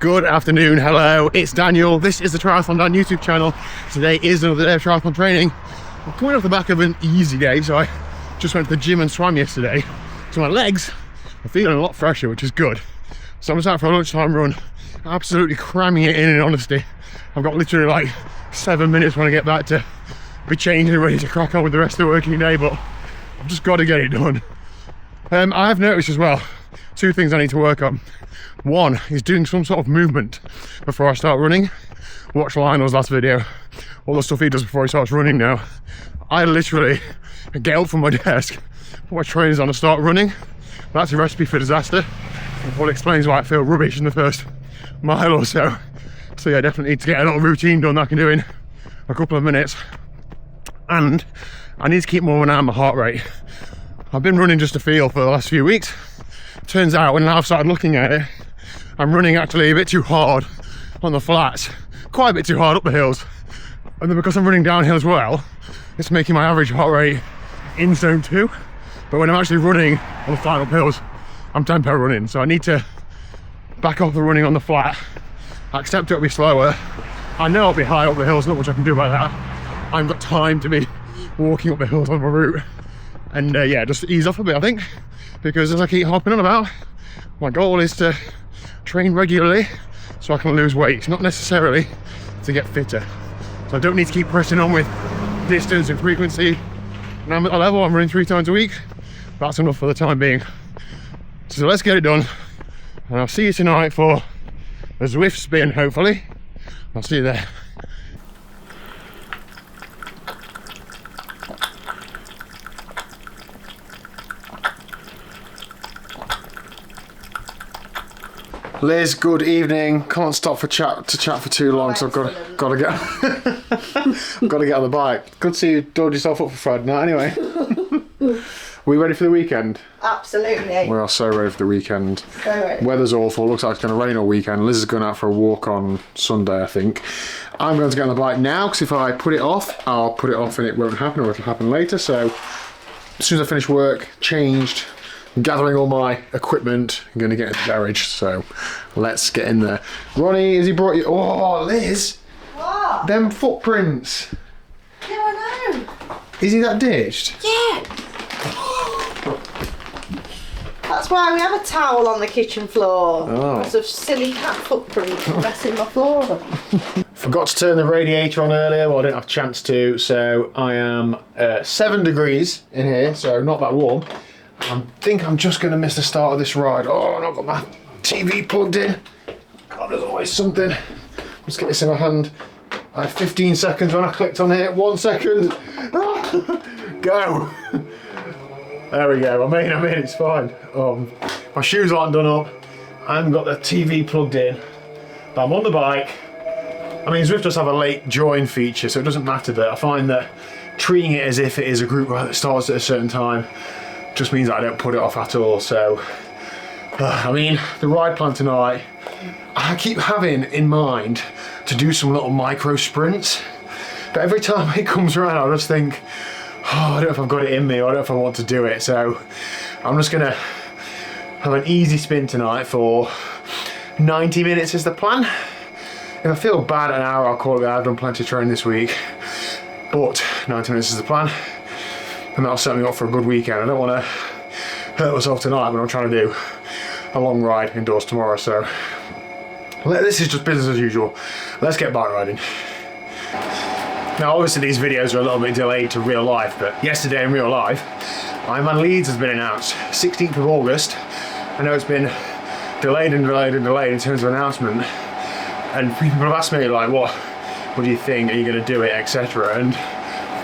Good afternoon, hello, it's Daniel. This is the TriathlonDan YouTube channel. Today is another day of triathlon training. I'm coming off the back of an easy day, so I just went to the gym and swam yesterday. So my legs are feeling a lot fresher, which is good. So I'm just out for a lunchtime run, absolutely cramming it in honesty. I've got literally like 7 minutes when I get back to be changed and ready to crack on with the rest of the working day, but I've just got to get it done. I have noticed as well, two things I need to work on. One is doing some sort of movement before I start running. Watch Lionel's last video, all the stuff he does before he starts running now. I literally get up from my desk, put my trainers on and start running. That's a recipe for disaster. It probably explains why I feel rubbish in the first mile or so. So yeah, I definitely need to get a little routine done that I can do in a couple of minutes. And I need to keep more of an eye on my heart rate. I've been running just to feel for the last few weeks. Turns out when I've started looking at it, I'm running actually a bit too hard on the flats, quite a bit too hard up the hills. And then because I'm running downhill as well, it's making my average heart rate in zone 2. But when I'm actually running on the flat up hills, I'm tempo running. So I need to back off the running on the flat. I accept it'll be slower. I know I'll be high up the hills, not much I can do about that. I haven't got time to be walking up the hills on my route. And yeah, just ease off a bit, I think. Because as I keep hopping on about, my goal is to train regularly so I can lose weight, not necessarily to get fitter. So I don't need to keep pressing on with distance and frequency. And I'm at a level, I'm running 3 times a week. That's enough for the time being. So let's get it done. And I'll see you tonight for a Zwift spin, hopefully. I'll see you there. Liz, good evening. Can't stop to chat for too long, so I've got to get got to get on the bike. Good to see you dolled yourself up for Friday night. Anyway, are we ready for the weekend? Absolutely. We are so ready for the weekend. So ready. Weather's awful. Looks like it's going to rain all weekend. Liz is going out for a walk on Sunday, I think. I'm going to get on the bike now because if I put it off, I'll put it off and it won't happen, or it'll happen later. So as soon as I finish work, changed, gathering all my equipment, I'm going to get in the garage, so let's get in there. Ronnie, has he brought you... Oh, Liz! What? Them footprints! Yeah, I know. Is he that ditched? Yeah. That's why we have a towel on the kitchen floor. Oh. Because of silly cat footprints messing my floor up. Forgot to turn the radiator on earlier, well I didn't have a chance to, so I am 7 degrees in here, so not that warm. I think I'm just going to miss the start of this ride. Oh, and I've got my TV plugged in. God, there's always something. Let's get this in my hand. I had 15 seconds when I clicked on it. 1 second. Go. There we go. I'm in, it's fine. My shoes aren't done up. I haven't got the TV plugged in. But I'm on the bike. I mean, Zwift does have a late join feature, so it doesn't matter, but I find that treating it as if it is a group ride that starts at a certain time just means that I don't put it off at all. So I mean, the ride plan tonight, I keep having in mind to do some little micro sprints, but every time it comes around I just think, oh, I don't know if I've got it in me, or I don't know if I want to do it. So I'm just gonna have an easy spin tonight for 90 minutes is the plan. If I feel bad an hour, I'll call it. I've done plenty of training this week, but 90 minutes is the plan. And that'll set me up for a good weekend. I don't want to hurt myself tonight, but I'm trying to do a long ride indoors tomorrow, so this is just business as usual. Let's get bike riding. Now obviously these videos are a little bit delayed to real life, but yesterday in real life, IRONMAN Leeds has been announced, 16th of August. I know it's been delayed and delayed and delayed in terms of announcement, and people have asked me like, what do you think, are you going to do it, etc. And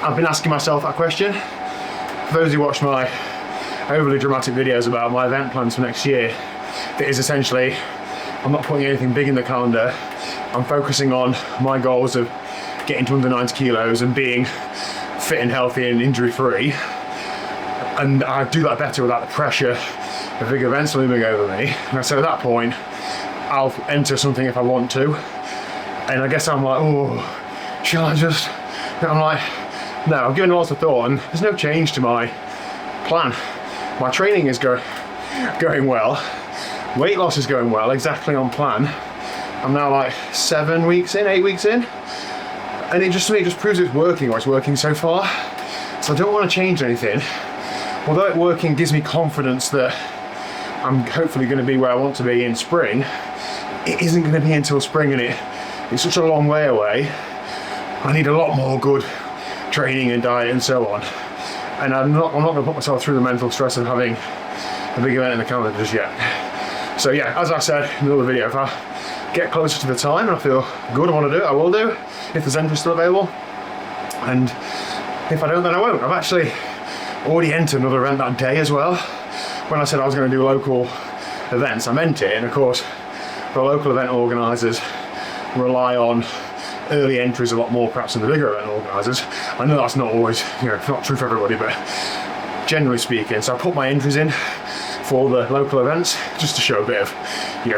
I've been asking myself that question. For those who watch my overly dramatic videos about my event plans for next year, that is essentially, I'm not putting anything big in the calendar. I'm focusing on my goals of getting to under 90 kilos and being fit and healthy and injury free. And I do that better without the pressure of big events looming over me. And so at that point, I'll enter something if I want to. And I guess I'm like, oh, shall I just... And I'm like, no, I've given lots of thought and there's no change to my plan. My training is going well. Weight loss is going well, exactly on plan. I'm now like 7 weeks in, 8 weeks in, and it just to me just proves it's working, or it's working so far. So I don't want to change anything. Although it working gives me confidence that I'm hopefully going to be where I want to be in spring, it isn't going to be until spring, and it's such a long way away. I need a lot more good training and diet and so on. And I'm not going to put myself through the mental stress of having a big event in the calendar just yet. So yeah, as I said in another video, if I get closer to the time and I feel good, I want to do it, I will do, if there's entry still available. And if I don't, then I won't. I've actually already entered another event that day as well. When I said I was going to do local events, I meant it. And of course, the local event organisers rely on early entries a lot more perhaps than the bigger event organisers. I know that's not always, not true for everybody, but generally speaking. So I put my entries in for the local events just to show a bit of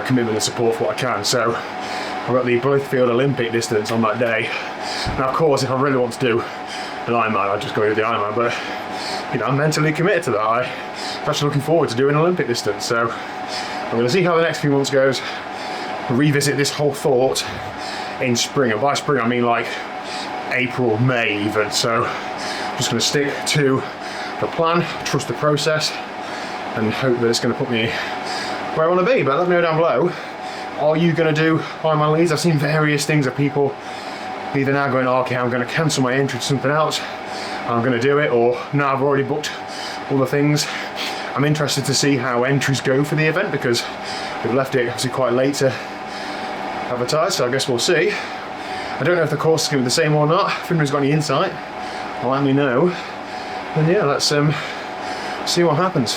commitment and support for what I can. So I've got the Blythefield Olympic distance on that day. Now of course, if I really want to do an Ironman, I'd just go do the Ironman, but I'm mentally committed to that. I'm actually looking forward to doing an Olympic distance. So I'm going to see how the next few months goes, revisit this whole thought in spring, and by spring I mean like April, May even. So I'm just going to stick to the plan, trust the process, and hope that it's going to put me where I want to be. But let me know down below, are you going to do Ironman Leeds? I've seen various things of people either now going, oh, okay, I'm going to cancel my entry to something else, I'm going to do it, or no, I've already booked all the things. I'm interested to see how entries go for the event, because we've left it obviously quite late to advertise, so I guess we'll see. I don't know if the course is going to be the same or not. If anybody's got any insight, let me know. And yeah, let's see what happens.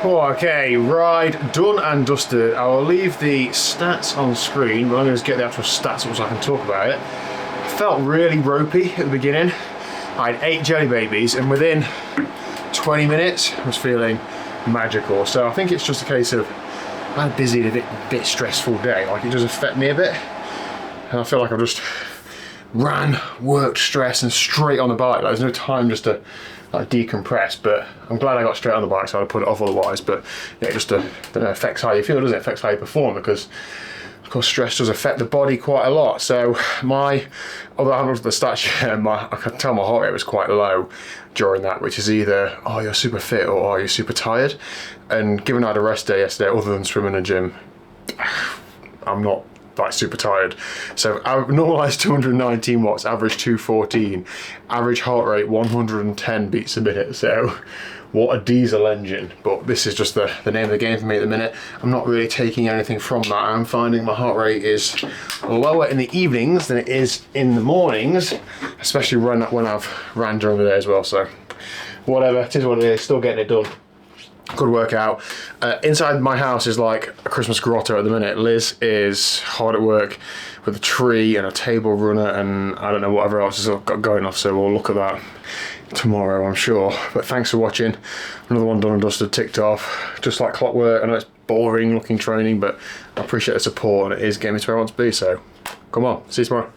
Okay, ride done and dusted. I will leave the stats on screen, but I'm going to just get the actual stats so I can talk about it. I felt really ropey at the beginning. I had 8 jelly babies, and within 20 minutes I was feeling magical. So I think it's just a case of I had a busy, a bit stressful day. Like, it does affect me a bit, and I feel like I've just ran, worked, stressed, and straight on the bike. Like, there's no time just to like decompress. But I'm glad I got straight on the bike, so I'd put it off otherwise. But yeah, it just affects how you feel, doesn't it? It affects how you perform, because of course stress does affect the body quite a lot. So although I haven't looked at the stats yet, I could tell my heart rate was quite low during that, which is either, oh, you're super fit, or oh, you're super tired. And given I had a rest day yesterday, other than swimming and gym, I'm not like super tired. So normalized 219 watts, average 214, average heart rate 110 beats a minute. So what a diesel engine. But this is just the name of the game for me at the minute. I'm not really taking anything from that. I'm finding my heart rate is lower in the evenings than it is in the mornings, especially when I've ran during the day as well. So whatever, it is what it is, still getting it done. Good workout. Inside my house is like a Christmas grotto at the minute. Liz is hard at work with a tree and a table runner and I don't know whatever else has got going off, so we'll look at that tomorrow, I'm sure. But thanks for watching. Another one done and dusted, ticked off, just like clockwork. I know it's boring looking training, but I appreciate the support and it is getting me to where I want to be, so come on, see you tomorrow.